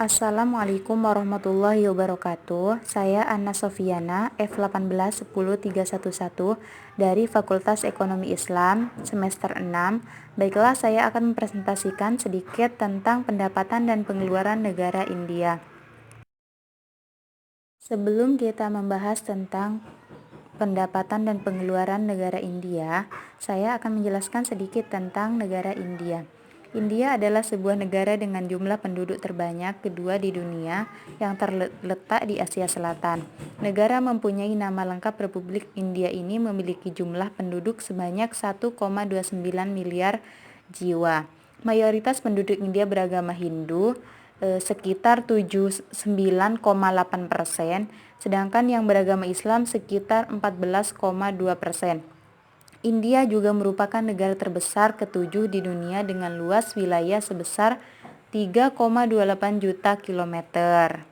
Assalamualaikum warahmatullahi wabarakatuh. Saya Anna Sofiana, F1810311 dari Fakultas Ekonomi Islam, semester 6. Baiklah, saya akan mempresentasikan sedikit tentang pendapatan dan pengeluaran negara India. Sebelum kita membahas tentang pendapatan dan pengeluaran negara India, saya akan menjelaskan sedikit tentang negara India. India adalah sebuah negara dengan jumlah penduduk terbanyak kedua di dunia yang terletak di Asia Selatan. Negara mempunyai nama lengkap Republik India ini memiliki jumlah penduduk sebanyak 1,29 miliar jiwa. Mayoritas penduduk India beragama Hindu, sekitar 79,8%, sedangkan yang beragama Islam sekitar 14,2%. India juga merupakan negara terbesar ketujuh di dunia dengan luas wilayah sebesar 3,28 juta kilometer.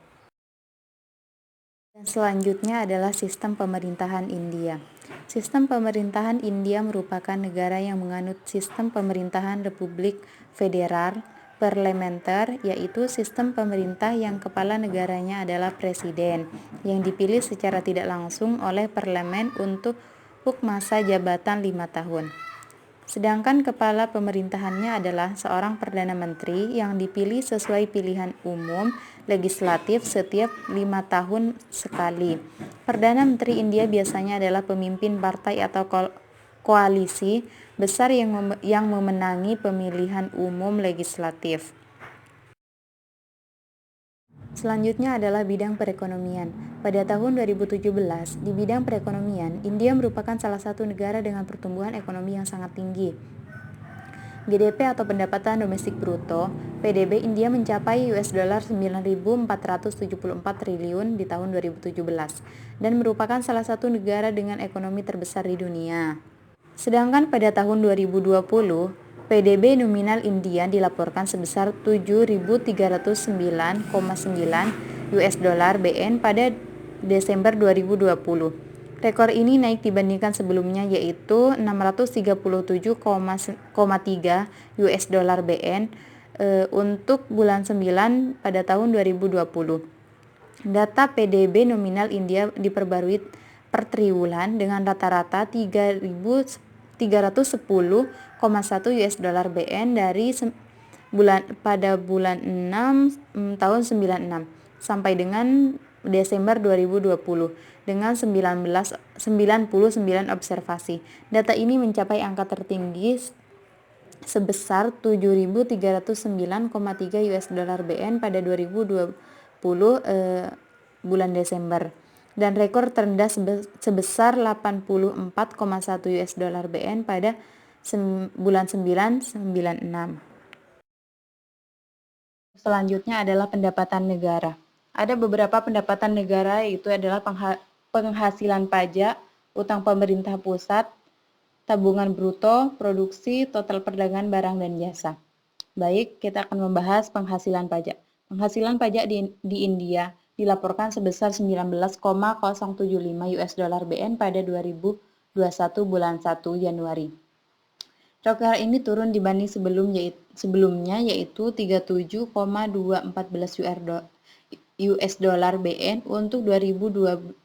Dan selanjutnya adalah sistem pemerintahan India. Sistem pemerintahan India merupakan negara yang menganut sistem pemerintahan Republik Federal Parlementer, yaitu sistem pemerintah yang kepala negaranya adalah presiden, yang dipilih secara tidak langsung oleh parlemen untuk masa jabatan 5 tahun. Sedangkan kepala pemerintahannya adalah seorang Perdana Menteri yang dipilih sesuai pilihan umum legislatif setiap 5 tahun sekali. Perdana Menteri India biasanya adalah pemimpin partai atau koalisi besar yang memenangi pemilihan umum legislatif. Selanjutnya adalah bidang perekonomian. Pada tahun 2017, di bidang perekonomian, India merupakan salah satu negara dengan pertumbuhan ekonomi yang sangat tinggi. GDP atau pendapatan domestik bruto (PDB) India mencapai $9.474 triliun di tahun 2017 dan merupakan salah satu negara dengan ekonomi terbesar di dunia. Sedangkan pada tahun 2020, PDB nominal India dilaporkan sebesar 7.309,9 USD/BN pada Desember 2020. Rekor ini naik dibandingkan sebelumnya, yaitu 637,3 USD/BN untuk bulan 9 pada tahun 2020. Data PDB nominal India diperbarui per triwulan dengan rata-rata 310,1 USD/BN dari pada bulan 6 tahun 96 sampai dengan Desember 2020 dengan 99 observasi. Data ini mencapai angka tertinggi sebesar 7.309,3 USD/BN pada 2020 bulan Desember, dan rekor terendah sebesar 84,1 USD/BN pada bulan 9 96. Selanjutnya adalah pendapatan negara. Ada beberapa pendapatan negara, yaitu adalah penghasilan pajak, utang pemerintah pusat, tabungan bruto, produksi, total perdagangan barang dan jasa. Baik, kita akan membahas penghasilan pajak. Penghasilan pajak di India dilaporkan sebesar 19,075 USD/BN pada 2021 bulan 1 Januari. Rekor ini turun dibanding sebelumnya, yaitu 37,214 USD/BN untuk 2020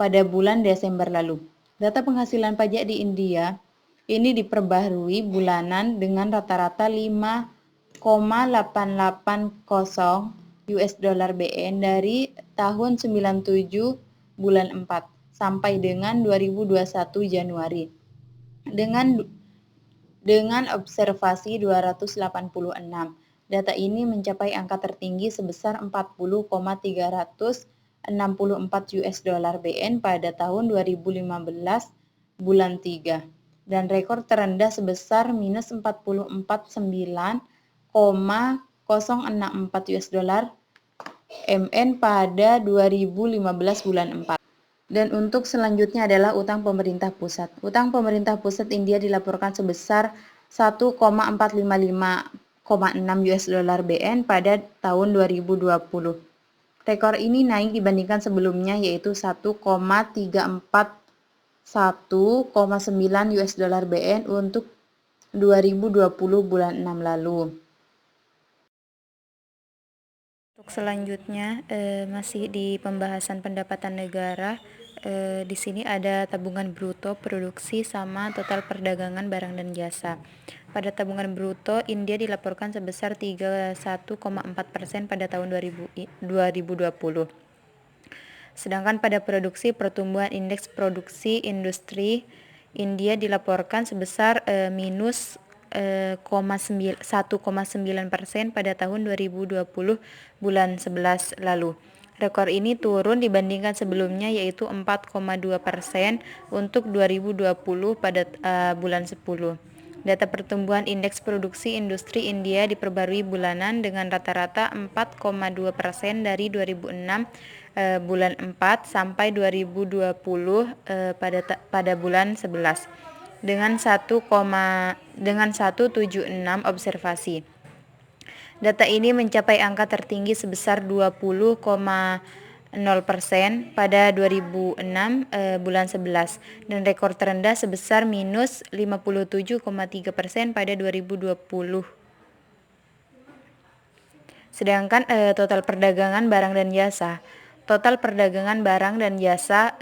pada bulan Desember lalu. Data penghasilan pajak di India ini diperbaharui bulanan dengan rata-rata 5,880 USD/BN dari tahun 97 bulan 4 sampai dengan 2021 Januari dengan observasi 286. Data ini mencapai angka tertinggi sebesar 40,364 USD/BN pada tahun 2015 bulan 3 dan rekor terendah sebesar minus 44,9,064 USD/MN pada 2015 bulan 4. Dan untuk selanjutnya adalah utang pemerintah pusat. Utang pemerintah pusat India dilaporkan sebesar 1,455,6 USD/BN pada tahun 2020. Rekor ini naik dibandingkan sebelumnya, yaitu 1,341,9 USD/BN untuk 2020 bulan 6 lalu. Untuk selanjutnya masih di pembahasan pendapatan negara. Di sini ada tabungan bruto, produksi, sama total perdagangan barang dan jasa. Pada tabungan bruto, India dilaporkan sebesar 31,4% pada tahun 2020. Sedangkan pada produksi, pertumbuhan indeks produksi industri India dilaporkan sebesar minus 1,9% pada tahun 2020 bulan 11 lalu. Rekor ini turun dibandingkan sebelumnya, yaitu 4,2% untuk 2020 pada bulan 10. Data pertumbuhan indeks produksi industri India diperbarui bulanan dengan rata-rata 4,2% dari 2006 bulan 4 sampai 2020 pada bulan 11 dengan 1,176 observasi. Data ini mencapai angka tertinggi sebesar 20,0% pada 2006 bulan 11 dan rekor terendah sebesar minus 57,3% pada 2020. Sedangkan total perdagangan barang dan jasa. Total perdagangan barang dan jasa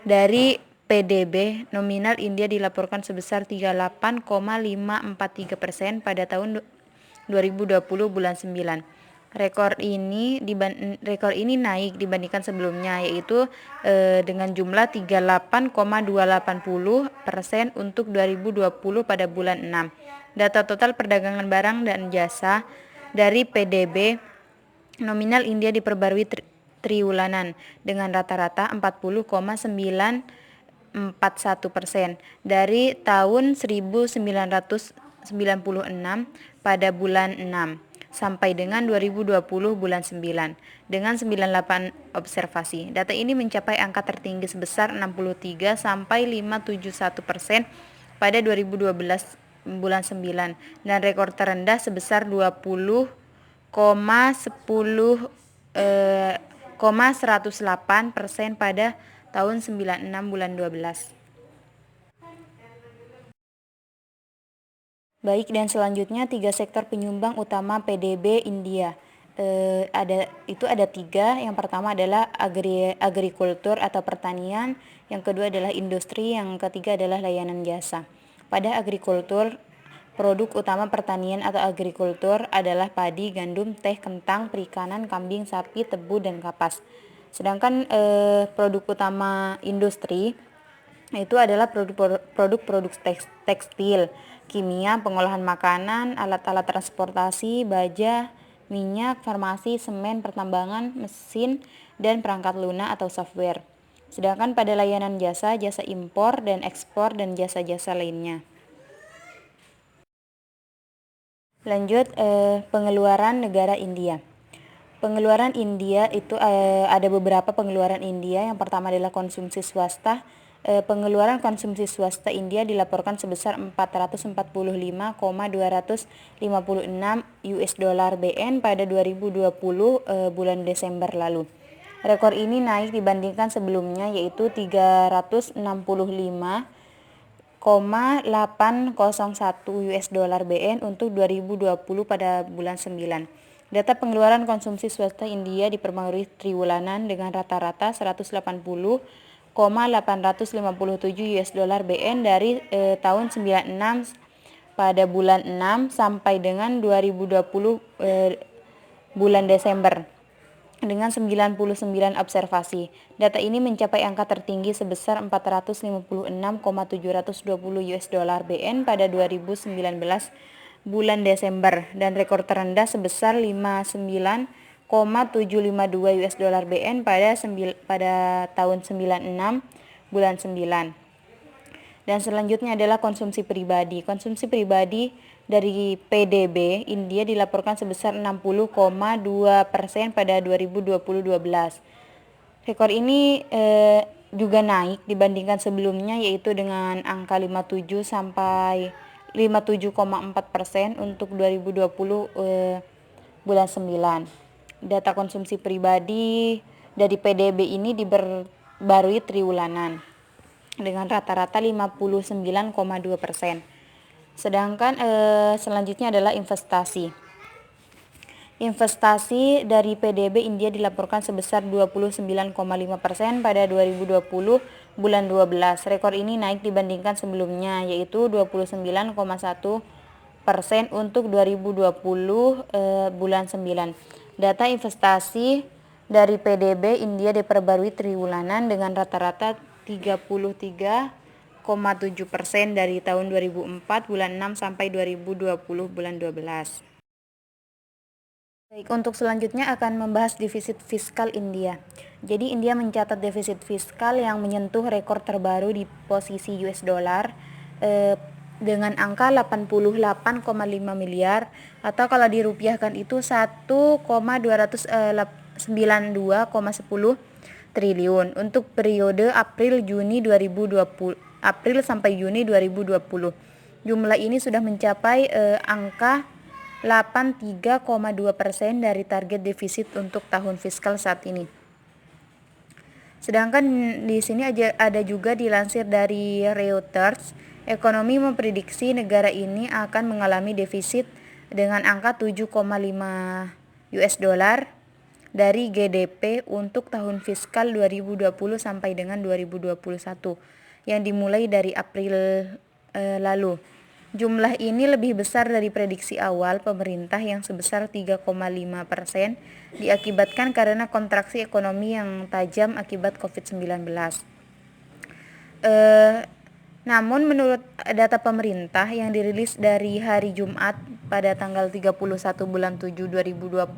dari PDB nominal India dilaporkan sebesar 38,543% pada tahun 2020 bulan 9. Rekor ini naik dibandingkan sebelumnya, yaitu dengan jumlah 38,280% untuk 2020 pada bulan 6. Data total perdagangan barang dan jasa dari PDB nominal India diperbarui triwulanan dengan rata-rata 40,941% dari tahun 1996 pada bulan 6 sampai dengan 2020 bulan 9 dengan 98 observasi. Data ini mencapai angka tertinggi sebesar 63 sampai 571% pada 2012 bulan 9 dan rekor terendah sebesar 20,108% pada tahun 96 bulan 12. Baik, dan selanjutnya 3 sektor penyumbang utama PDB India. Ada 3. Yang pertama adalah agrikultur atau pertanian, yang kedua adalah industri, yang ketiga adalah layanan jasa. Pada agrikultur, produk utama pertanian atau agrikultur adalah padi, gandum, teh, kentang, perikanan, kambing, sapi, tebu, dan kapas. Sedangkan produk utama industri itu adalah produk tekstil, kimia, pengolahan makanan, alat-alat transportasi, baja, minyak, farmasi, semen, pertambangan, mesin, dan perangkat lunak atau software. Sedangkan pada layanan jasa, jasa impor dan ekspor, dan jasa-jasa lainnya. Lanjut, pengeluaran negara India. Pengeluaran India itu ada beberapa pengeluaran India. Yang pertama adalah konsumsi swasta. Pengeluaran konsumsi swasta India dilaporkan sebesar 445,256 US dollar BN pada 2020 bulan Desember lalu. Rekor ini naik dibandingkan sebelumnya, yaitu 365,801 US dollar BN untuk 2020 pada bulan 9. Data pengeluaran konsumsi swasta India diperbarui triwulanan dengan rata-rata 180,857 US dollar BN dari tahun 96 pada bulan 6 sampai dengan 2020 bulan Desember dengan 99 observasi. Data ini mencapai angka tertinggi sebesar 456,720 US dollar BN pada 2019 bulan Desember dan rekor terendah sebesar 59,752 US dollar BN pada tahun 96 bulan 9. Dan selanjutnya adalah konsumsi pribadi. Konsumsi pribadi dari PDB India dilaporkan sebesar 60,2% pada 2020-12. Rekor ini juga naik dibandingkan sebelumnya, yaitu dengan angka 57 sampai 57,4% untuk 2020 bulan 9. Data konsumsi pribadi dari PDB ini diperbarui triwulanan dengan rata-rata 59,2%. Sedangkan selanjutnya adalah investasi. Investasi dari PDB India dilaporkan sebesar 29,5% pada 2020 bulan 12. Rekor ini naik dibandingkan sebelumnya, yaitu 29,1% untuk 2020 bulan 9. Data investasi dari PDB India diperbarui triwulanan dengan rata-rata 33,7% dari tahun 2004 bulan 6 sampai 2020 bulan 12. Baik, untuk selanjutnya akan membahas defisit fiskal India. Jadi India mencatat defisit fiskal yang menyentuh rekor terbaru di posisi US dollar dengan angka 88,5 miliar atau kalau dirupiahkan itu 1,292,10 triliun untuk periode April sampai Juni 2020. Jumlah ini sudah mencapai angka 83,2% dari target defisit untuk tahun fiskal saat ini. Sedangkan di sini ada juga dilansir dari Reuters, ekonomi memprediksi negara ini akan mengalami defisit dengan angka 7,5 US dollar dari GDP untuk tahun fiskal 2020 sampai dengan 2021 yang dimulai dari April lalu. Jumlah ini lebih besar dari prediksi awal pemerintah yang sebesar 3,5% diakibatkan karena kontraksi ekonomi yang tajam akibat COVID-19. Namun menurut data pemerintah yang dirilis dari hari Jumat pada tanggal 31 bulan 7 2020,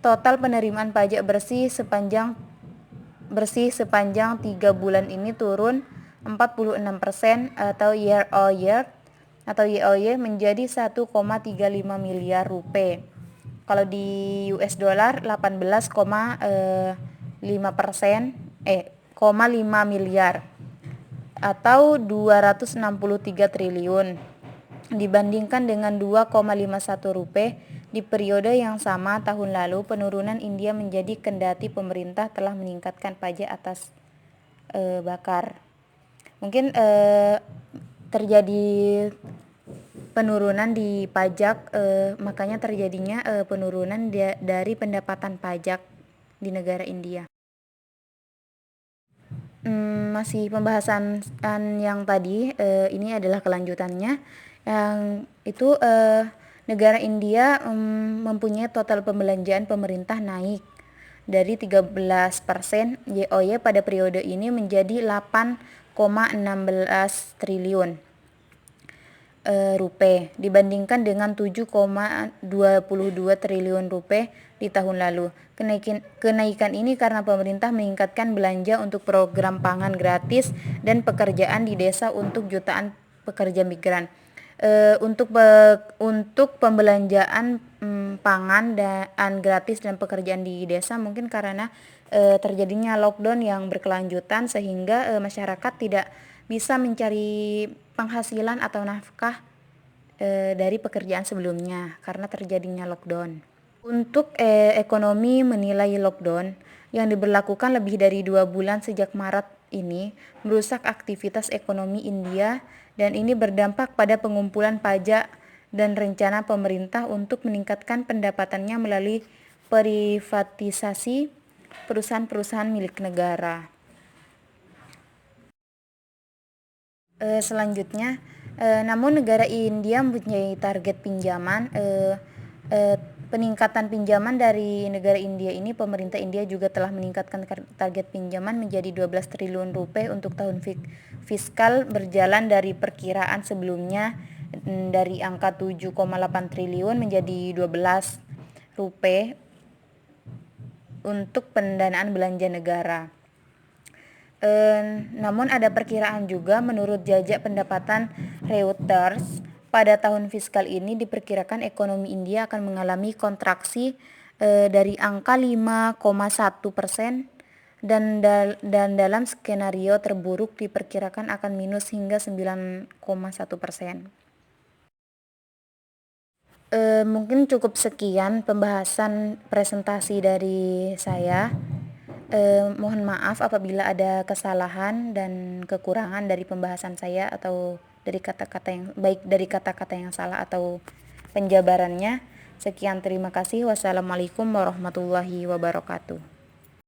total penerimaan pajak bersih sepanjang 3 bulan ini turun 46% atau year-on-year menjadi 1,35 miliar rupiah. Kalau di US dollar 18,5 miliar atau 263 triliun dibandingkan dengan 2,51 rupiah di periode yang sama tahun lalu. Penurunan India menjadi kendati pemerintah telah meningkatkan pajak atas bakar. Mungkin terjadi penurunan di pajak, makanya terjadinya penurunan dari pendapatan pajak di negara India. Masih pembahasan yang tadi, ini adalah kelanjutannya. Yang itu negara India mempunyai total pembelanjaan pemerintah naik dari 13% YoY pada periode ini menjadi 8,16 triliun rupiah dibandingkan dengan 7,22 triliun rupiah di tahun lalu. Kenaikan ini karena pemerintah meningkatkan belanja untuk program pangan gratis dan pekerjaan di desa untuk jutaan pekerja migran. Untuk pembelanjaan pangan dan gratis dan pekerjaan di desa mungkin karena terjadinya lockdown yang berkelanjutan sehingga masyarakat tidak bisa mencari penghasilan atau nafkah dari pekerjaan sebelumnya karena terjadinya lockdown. Untuk ekonomi menilai lockdown yang diberlakukan lebih dari 2 bulan sejak Maret ini merusak aktivitas ekonomi India dan ini berdampak pada pengumpulan pajak dan rencana pemerintah untuk meningkatkan pendapatannya melalui privatisasi perusahaan-perusahaan milik negara. Selanjutnya, namun negara India mempunyai target pinjaman peningkatan pinjaman dari negara India ini. Pemerintah India juga telah meningkatkan target pinjaman menjadi 12 triliun rupiah untuk tahun fiskal berjalan dari perkiraan sebelumnya dari angka 7,8 triliun menjadi 12 rupiah untuk pendanaan belanja negara. Namun ada perkiraan juga menurut jajak pendapatan Reuters pada tahun fiskal ini diperkirakan ekonomi India akan mengalami kontraksi dari angka 5,1% dan dalam skenario terburuk diperkirakan akan minus hingga 9,1%. Mungkin cukup sekian pembahasan presentasi dari saya. Mohon maaf apabila ada kesalahan dan kekurangan dari pembahasan saya atau dari kata-kata yang salah atau penjabarannya. Sekian, terima kasih. Wassalamualaikum warahmatullahi wabarakatuh.